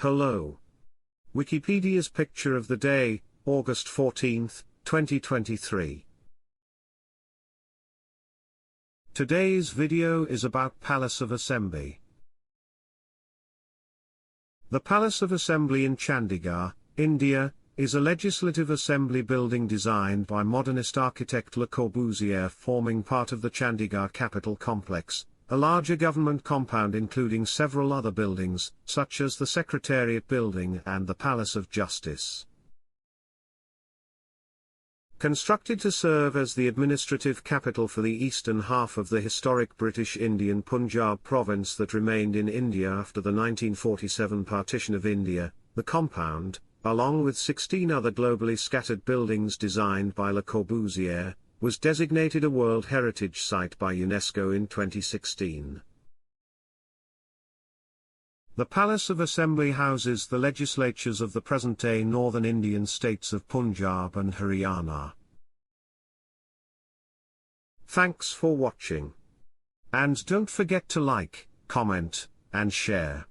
Hello. Wikipedia's picture of the day, August 14, 2023. Today's video is about Palace of Assemby. The Palace of Assemby in Chandigarh, India, is a legislative assembly building designed by modernist architect Le Corbusier, forming part of the Chandigarh Capitol Complex, a larger government compound including several other buildings, such as the Secretariat Building and the Palace of Justice. Constructed to serve as the administrative capital for the eastern half of the historic British Indian Punjab province that remained in India after the 1947 partition of India, the compound, along with 16 other globally scattered buildings designed by Le Corbusier, was designated a World Heritage Site by UNESCO in 2016. The Palace of Assemby houses the legislatures of the present-day northern Indian states of Punjab and Haryana. Thanks for watching. And don't forget to like, comment, and share.